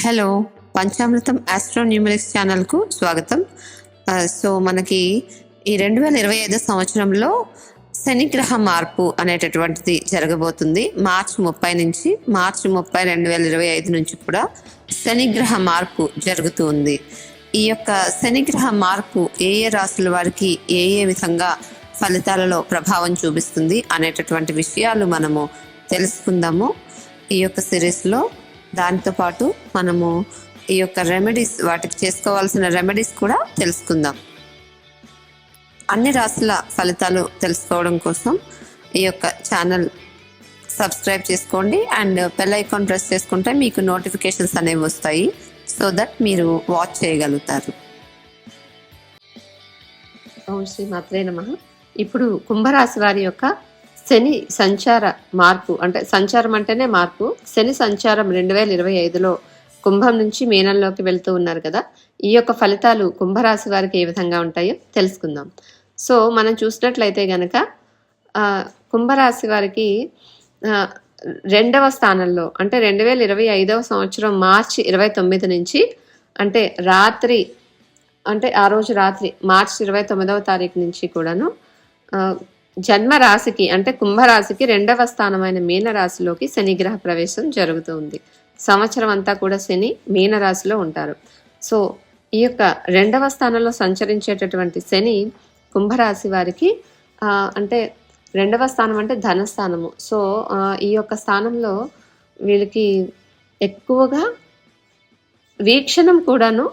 Hello, panchamrutham ఆస్ట్రోన్యూమరిక్స్ ఛానల్కు స్వాగతం. So మనకి ఈ 2025 సంవత్సరంలో శనిగ్రహ మార్పు అనేటటువంటిది జరగబోతుంది. మార్చి 30 నుంచి మార్చి 30, 2025 నుంచి కూడా శనిగ్రహ మార్పు జరుగుతూ ఉంది. ఈ యొక్క శనిగ్రహ మార్పు ఏ ఏ రాశుల వారికి ఏ ఏ విధంగా ఫలితాలలో ప్రభావం చూపిస్తుంది అనేటటువంటి విషయాలు మనము తెలుసుకుందాము ఈ యొక్క సిరీస్లో. దాంతోపాటు మనము ఈ యొక్క రెమెడీస్, వాటికి చేసుకోవాల్సిన రెమెడీస్ కూడా తెలుసుకుందాం. అన్ని రాశుల ఫలితాలు తెలుసుకోవడం కోసం ఈ యొక్క ఛానల్ సబ్స్క్రైబ్ చేసుకోండి అండ్ బెల్ ఐకాన్ ప్రెస్ చేసుకుంటే మీకు నోటిఫికేషన్స్ అనేవి వస్తాయి, సో దట్ మీరు వాచ్ చేయగలుగుతారు. ఓం శ్రీ మాత్రే నమః. ఇప్పుడు కుంభరాశి వారి యొక్క శని సంచార మార్పు, అంటే సంచారం అంటేనే మార్పు. శని సంచారం 2025లో కుంభం నుంచి మీనంలోకి వెళ్తూ ఉన్నారు కదా. ఈ యొక్క ఫలితాలు కుంభరాశి వారికి ఏ విధంగా ఉంటాయో తెలుసుకుందాం. సో మనం చూసినట్లయితే గనక కుంభరాశి వారికి 2వ స్థానంలో, అంటే 2025 సంవత్సరం మార్చి 29 నుంచి, అంటే రాత్రి, అంటే ఆ రోజు రాత్రి మార్చి 29వ తారీఖు నుంచి కూడాను జన్మ రాశికి, అంటే కుంభరాశికి 2వ స్థానమైన మీనరాశిలోకి శనిగ్రహ ప్రవేశం జరుగుతుంది. సంవత్సరం అంతా కూడా శని మీనరాశిలో ఉంటారు. సో ఈ యొక్క 2వ స్థానంలో సంచరించేటటువంటి శని కుంభరాశి వారికి అంటే 2వ స్థానం అంటే ధనస్థానము. సో ఈ యొక్క స్థానంలో వీళ్ళకి ఎక్కువగా వీక్షణం కూడాను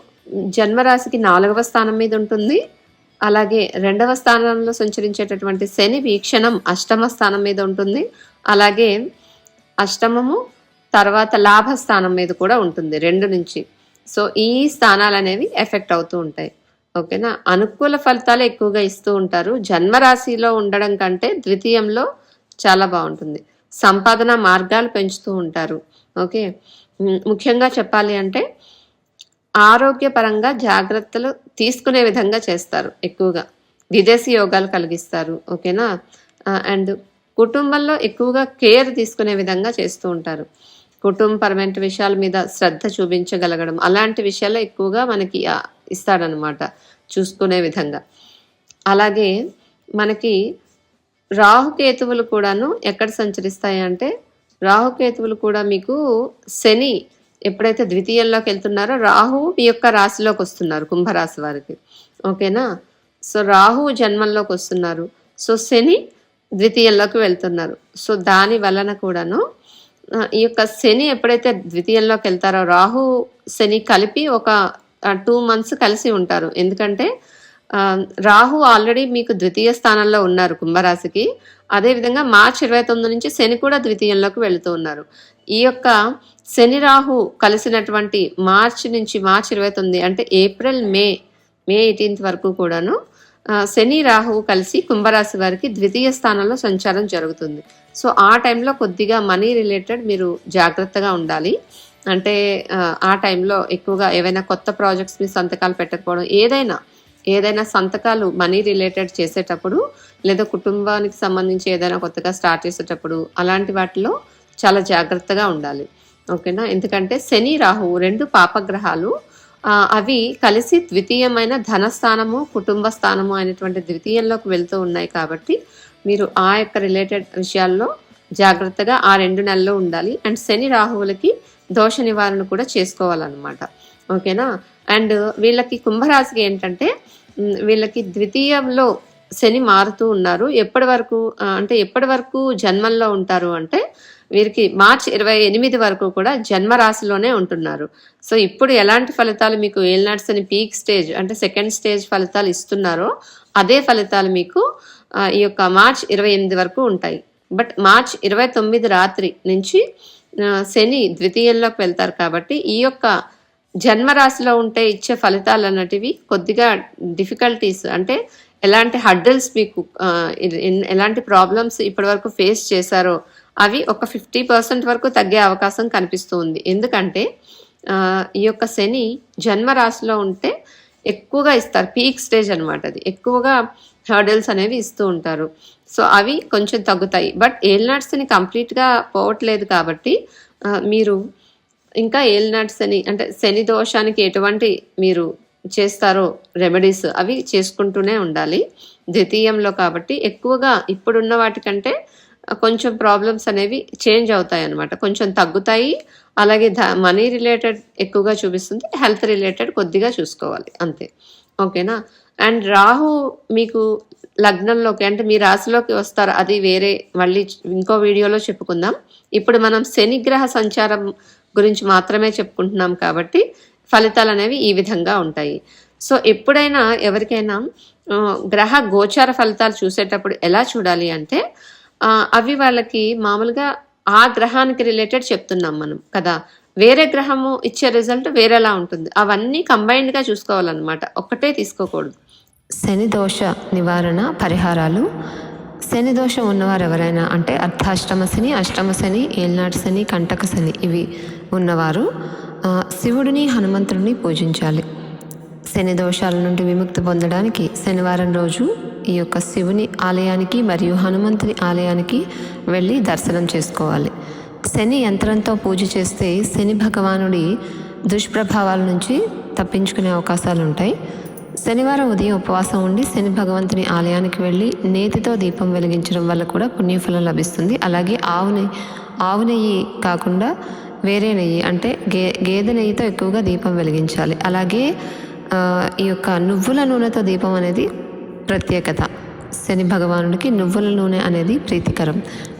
జన్మరాశికి 4వ స్థానం మీద ఉంటుంది. అలాగే 2వ స్థానంలో సంచరించేటటువంటి శని వీక్షణం 8వ స్థానం మీద ఉంటుంది. అలాగే అష్టమము తర్వాత లాభస్థానం మీద కూడా ఉంటుంది 2 నుంచి. సో ఈ స్థానాలు అనేవి ఎఫెక్ట్ అవుతూ ఉంటాయి. ఓకేనా. అనుకూల ఫలితాలు ఎక్కువగా ఇస్తూ ఉంటారు. జన్మరాశిలో ఉండడం కంటే ద్వితీయంలో చాలా బాగుంటుంది. సంపాదన మార్గాలు పెంచుతూ ఉంటారు. ఓకే. ముఖ్యంగా చెప్పాలి అంటే ఆరోగ్యపరంగా జాగ్రత్తలు తీసుకునే విధంగా చేస్తారు. ఎక్కువగా విదేశీ యోగాలు కలిగిస్తారు. ఓకేనా. అండ్ కుటుంబంలో ఎక్కువగా కేర్ తీసుకునే విధంగా చేస్తూ ఉంటారు. కుటుంబపరమైన విషయాల మీద శ్రద్ధ చూపించగలగడం, అలాంటి విషయాల్లో ఎక్కువగా మనకి ఇస్తాడనమాట, చూసుకునే విధంగా. అలాగే మనకి రాహుకేతువులు కూడాను ఎక్కడ సంచరిస్తాయి అంటే, రాహుకేతువులు కూడా మీకు శని ఎప్పుడైతే ద్వితీయంలోకి వెళ్తున్నారో రాహు మీ యొక్క రాశిలోకి వస్తున్నారు కుంభరాశి వారికి. ఓకేనా. సో రాహు జన్మంలోకి వస్తున్నారు. సో శని ద్వితీయంలోకి వెళ్తున్నారు. సో దాని వలన కూడాను ఈ యొక్క శని ఎప్పుడైతే ద్వితీయంలోకి వెళ్తారో, రాహు శని కలిపి ఒక 2 months కలిసి ఉంటారు. ఎందుకంటే రాహు ఆల్రెడీ మీకు ద్వితీయ స్థానంలో ఉన్నారు కుంభరాశికి. అదేవిధంగా మార్చి 29 నుంచి శని కూడా ద్వితీయంలోకి వెళుతూ ఉన్నారు. ఈ యొక్క శని రాహు కలిసినటువంటి మార్చి నుంచి మార్చి 29, అంటే ఏప్రిల్ మే 18 వరకు కూడాను శని రాహు కలిసి కుంభరాశి వారికి ద్వితీయ స్థానంలో సంచారం జరుగుతుంది. సో ఆ టైంలో కొద్దిగా మనీ రిలేటెడ్ మీరు జాగ్రత్తగా ఉండాలి. అంటే ఆ టైంలో ఎక్కువగా ఏవైనా కొత్త ప్రాజెక్ట్స్ మీ సంతకాలు పెట్టకపోవడం, ఏదైనా సంతకాలు మనీ రిలేటెడ్ చేసేటప్పుడు, లేదా కుటుంబానికి సంబంధించి ఏదైనా కొత్తగా స్టార్ట్ చేసేటప్పుడు, అలాంటి వాటిలో చాలా జాగ్రత్తగా ఉండాలి. ఓకేనా. ఎందుకంటే శని రాహు 2 పాపగ్రహాలు, అవి కలిసి ద్వితీయమైన ధనస్థానము కుటుంబ స్థానము అనేటువంటి ద్వితీయంలోకి వెళ్తూ ఉన్నాయి. కాబట్టి మీరు ఆ యొక్క రిలేటెడ్ విషయాల్లో జాగ్రత్తగా ఆ 2 నెలల్లో ఉండాలి. అండ్ శని రాహువులకి దోష నివారణ కూడా చేసుకోవాలన్నమాట. ఓకేనా. అండ్ వీళ్ళకి కుంభరాశికి ఏంటంటే, వీళ్ళకి ద్వితీయంలో శని మారుతూ ఉన్నారు. ఎప్పటి వరకు జన్మంలో ఉంటారు అంటే, వీరికి మార్చి 28 వరకు కూడా జన్మరాశిలోనే ఉంటున్నారు. సో ఇప్పుడు ఎలాంటి ఫలితాలు మీకు ఏలినాటి శని పీక్ స్టేజ్, అంటే 2nd స్టేజ్ ఫలితాలు ఇస్తున్నారో అదే ఫలితాలు మీకు ఈ యొక్క మార్చి 28 వరకు ఉంటాయి. బట్ మార్చి 29 రాత్రి నుంచి శని ద్వితీయంలోకి వెళ్తారు. కాబట్టి ఈ యొక్క జన్మరాశిలో ఉంటే ఇచ్చే ఫలితాలు అన్నటివి కొద్దిగా డిఫికల్టీస్, అంటే ఎలాంటి హడ్డల్స్ మీకు ఎలాంటి ప్రాబ్లమ్స్ ఇప్పటి వరకు ఫేస్ చేశారో అవి ఒక 50% వరకు తగ్గే అవకాశం కనిపిస్తూ ఉంది. ఎందుకంటే ఈ యొక్క శని జన్మరాశిలో ఉంటే ఎక్కువగా ఇస్తారు. పీక్ స్టేజ్ అనమాట, అది ఎక్కువగా హర్డల్స్ అనేవి ఇస్తూ ఉంటారు. సో అవి కొంచెం తగ్గుతాయి. బట్ ఏలినాటి శని కంప్లీట్గా పోవట్లేదు కాబట్టి మీరు ఇంకా ఏలినాటి శని అంటే శని దోషానికి ఎటువంటి మీరు చేస్తారో రెమెడీస్ అవి చేసుకుంటూనే ఉండాలి. ద్వితీయంలో కాబట్టి ఎక్కువగా ఇప్పుడున్న వాటికంటే కొంచెం ప్రాబ్లమ్స్ అనేవి చేంజ్ అవుతాయి అన్నమాట, కొంచెం తగ్గుతాయి. అలాగే మనీ రిలేటెడ్ ఎక్కువగా చూపిస్తుంది, హెల్త్ రిలేటెడ్ కొద్దిగా చూసుకోవాలి అంతే. ఓకేనా. అండ్ రాహు మీకు లగ్నంలోకి అంటే మీ రాశిలోకి వస్తారు, అది వేరే మళ్ళీ ఇంకో వీడియోలో చెప్పుకుందాం. ఇప్పుడు మనం శనిగ్రహ సంచారం గురించి మాత్రమే చెప్పుకుంటున్నాం కాబట్టి ఫలితాలు అనేవి ఈ విధంగా ఉంటాయి. సో ఎప్పుడైనా ఎవరికైనా గ్రహ గోచార ఫలితాలు చూసేటప్పుడు ఎలా చూడాలి అంటే అవి వాళ్ళకి మామూలుగా ఆ గ్రహానికి రిలేటెడ్ చెప్తున్నాం మనం కదా, వేరే గ్రహము ఇచ్చే రిజల్ట్ వేరేలా ఉంటుంది. అవన్నీ కంబైన్డ్గా చూసుకోవాలన్నమాట, ఒక్కటే తీసుకోకూడదు. శని దోష నివారణ పరిహారాలు. శని దోషం ఉన్నవారు ఎవరైనా అంటే అర్ధాష్టమ శని, అష్టమ శని, ఏల్నాటి శని, కంటక శని ఇవి ఉన్నవారు శివుడిని హనుమంతుడిని పూజించాలి. శని దోషాల నుండి విముక్తి పొందడానికి శనివారం రోజు ఈ యొక్క శివుని ఆలయానికి మరియు హనుమంతుని ఆలయానికి వెళ్ళి దర్శనం చేసుకోవాలి. శని యంత్రంతో పూజ చేస్తే శని భగవానుడి దుష్ప్రభావాల నుంచి తప్పించుకునే అవకాశాలు ఉంటాయి. శనివారం ఉదయం ఉపవాసం ఉండి శని భగవంతుని ఆలయానికి వెళ్ళి నేతితో దీపం వెలిగించడం వల్ల కూడా పుణ్యఫలం లభిస్తుంది. అలాగే ఆవు నెయ్యి కాకుండా వేరే నెయ్యి అంటే గేదె నెయ్యితో ఎక్కువగా దీపం వెలిగించాలి. అలాగే ఈ యొక్క నువ్వుల నూనెతో దీపం అనేది ప్రత్యేకత. శని భగవానుడికి నువ్వుల నూనె అనేది ప్రీతికరం.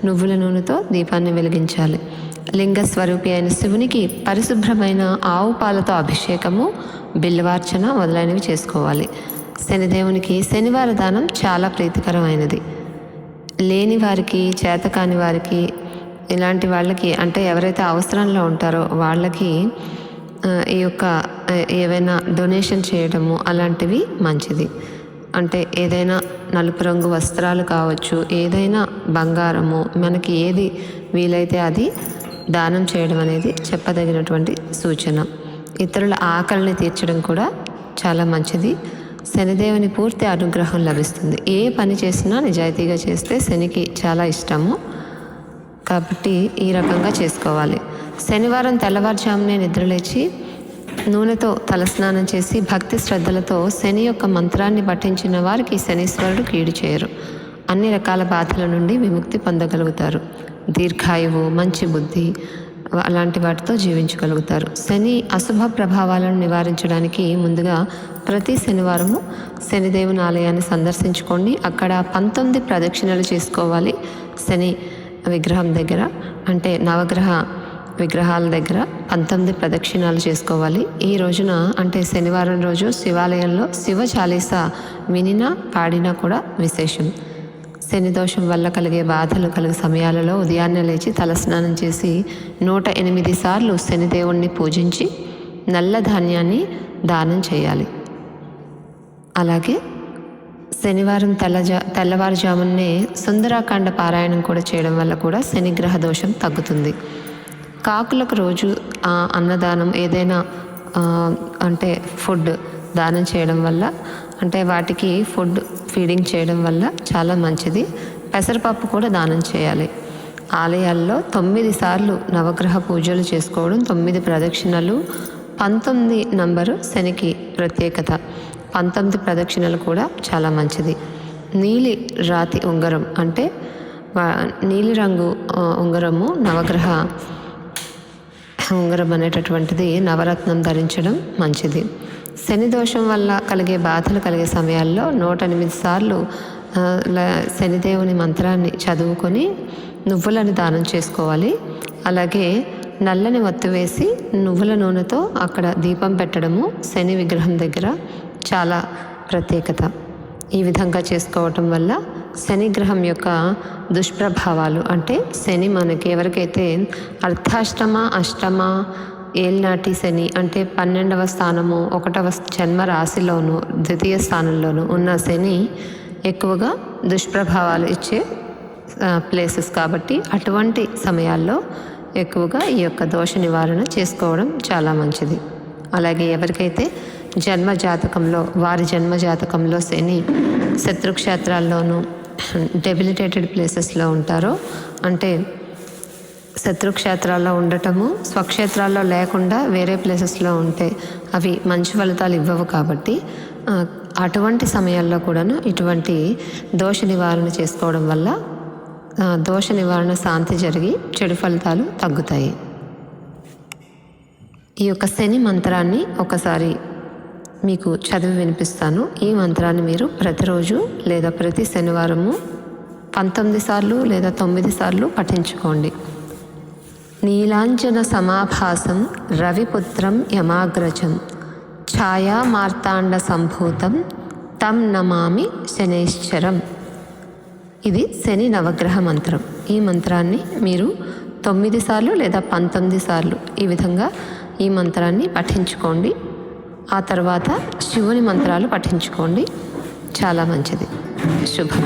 నువ్వుల నూనెతో దీపాన్ని వెలిగించాలి. లింగ స్వరూపి అయిన శివునికి పరిశుభ్రమైన ఆవు పాలతో అభిషేకము, బిల్వార్చన మొదలైనవి చేసుకోవాలి. శనిదేవునికి శనివార దానం చాలా ప్రీతికరమైనది. లేని వారికి, చేతకాని వారికి, ఇలాంటి వాళ్ళకి అంటే ఎవరైతే అవసరంలో ఉంటారో వాళ్ళకి ఈ యొక్క ఏవైనా డొనేషన్ చేయడము అలాంటివి మంచిది. అంటే ఏదైనా నలుపు రంగు వస్త్రాలు కావచ్చు, ఏదైనా బంగారము, మనకి ఏది వీలైతే అది దానం చేయడం అనేది చెప్పదగినటువంటి సూచన. ఇతరుల ఆకలిని తీర్చడం కూడా చాలా మంచిది. శనిదేవుని పూర్తి అనుగ్రహం లభిస్తుంది. ఏ పని చేసినా నిజాయితీగా చేస్తే శనికి చాలా ఇష్టము కాబట్టి ఈ రకంగా చేసుకోవాలి. శనివారం తెల్లవారుజామునే నిద్రలేచి నూనెతో తలస్నానం చేసి భక్తి శ్రద్ధలతో శని యొక్క మంత్రాన్ని పఠించిన వారికి శనీశ్వరుడు కీడు చేయరు. అన్ని రకాల బాధల నుండి విముక్తి పొందగలుగుతారు. దీర్ఘాయువు, మంచి బుద్ధి అలాంటి వాటితో జీవించగలుగుతారు. శని అశుభ ప్రభావాలను నివారించడానికి ముందుగా ప్రతి శనివారము శనిదేవుని ఆలయాన్ని సందర్శించుకోండి. అక్కడ 19 ప్రదక్షిణలు చేసుకోవాలి. శని విగ్రహం దగ్గర అంటే నవగ్రహ విగ్రహాల దగ్గర 19 ప్రదక్షిణాలు చేసుకోవాలి. ఈ రోజున అంటే శనివారం రోజు శివాలయంలో శివ చాలీసా వినినా పాడినా కూడా విశేషం. శని దోషం వల్ల కలిగే బాధలు కలిగే సమయాలలో ఉదయాన్నే లేచి తలస్నానం చేసి 108 సార్లు శనిదేవుణ్ణి పూజించి నల్ల ధాన్యాన్ని దానం చేయాలి. అలాగే శనివారం తెల్లవారుజామునే సుందరాకాండ పారాయణం కూడా చేయడం వల్ల కూడా శనిగ్రహ దోషం తగ్గుతుంది. కాకులకు రోజు అన్నదానం ఏదైనా అంటే ఫుడ్ దానం చేయడం వల్ల అంటే వాటికి ఫుడ్ ఫీడింగ్ చేయడం వల్ల చాలా మంచిది. పెసరపప్పు కూడా దానం చేయాలి. ఆలయాల్లో 9 సార్లు నవగ్రహ పూజలు చేసుకోవడం, 9 ప్రదక్షిణలు, 19 నంబరు శనికి ప్రత్యేకత. 19 ప్రదక్షిణలు కూడా చాలా మంచిది. నీలి రాతి ఉంగరం అంటే నీలి రంగు ఉంగరము నవగ్రహ ఉంగరం అనేటటువంటిది నవరత్నం ధరించడం మంచిది. శని దోషం వల్ల కలిగే బాధలు కలిగే సమయాల్లో 108 సార్లు శనిదేవుని మంత్రాన్ని చదువుకొని నువ్వులను దానం చేసుకోవాలి. అలాగే నల్లని ఒత్తి వేసి నువ్వుల నూనెతో అక్కడ దీపం పెట్టడము శని విగ్రహం దగ్గర చాలా ప్రత్యేకత. ఈ విధంగా చేసుకోవటం వల్ల శనిగ్రహం యొక్క దుష్ప్రభావాలు అంటే శని మనకి ఎవరికైతే అర్ధాష్టమ, అష్టమ, ఏల్నాటి శని అంటే 12వ స్థానము, 1వ జన్మ రాశిలోను, ద్వితీయ స్థానంలోను ఉన్న శని ఎక్కువగా దుష్ప్రభావాలు ఇచ్చే ప్లేసెస్ కాబట్టి అటువంటి సమయాల్లో ఎక్కువగా ఈ యొక్క దోష నివారణ చేసుకోవడం చాలా మంచిది. అలాగే ఎవరికైతే వారి జన్మ జాతకంలో శని శత్రుక్షేత్రాల్లోనూ డెబిలిటేటెడ్ ప్లేసెస్లో ఉంటారో అంటే శత్రుక్షేత్రాల్లో ఉండటము, స్వక్షేత్రాల్లో లేకుండా వేరే ప్లేసెస్లో ఉంటే అవి మంచి ఫలితాలు ఇవ్వవు. కాబట్టి అటువంటి సమయాల్లో కూడాను ఇటువంటి దోష నివారణ చేసుకోవడం వల్ల దోష నివారణ శాంతి జరిగి చెడు ఫలితాలు తగ్గుతాయి. ఈ యొక్క శని మంత్రాన్ని ఒకసారి మీకు చదివి వినిపిస్తాను. ఈ మంత్రాన్ని మీరు ప్రతిరోజు లేదా ప్రతి శనివారము 19 సార్లు లేదా 9 సార్లు పఠించుకోండి. నీలాంజన సమాభాసం రవిపుత్రం యమాగ్రజం ఛాయా మార్తాండ సంభూతం తం నమామి శనైశ్చరం. ఇది శని నవగ్రహ మంత్రం. ఈ మంత్రాన్ని మీరు 9 సార్లు లేదా 19 సార్లు ఈ విధంగా ఈ మంత్రాన్ని పఠించుకోండి. ఆ తర్వాత శివుని మంత్రాలు పఠించుకోండి. చాలా మంచిది. శుభం.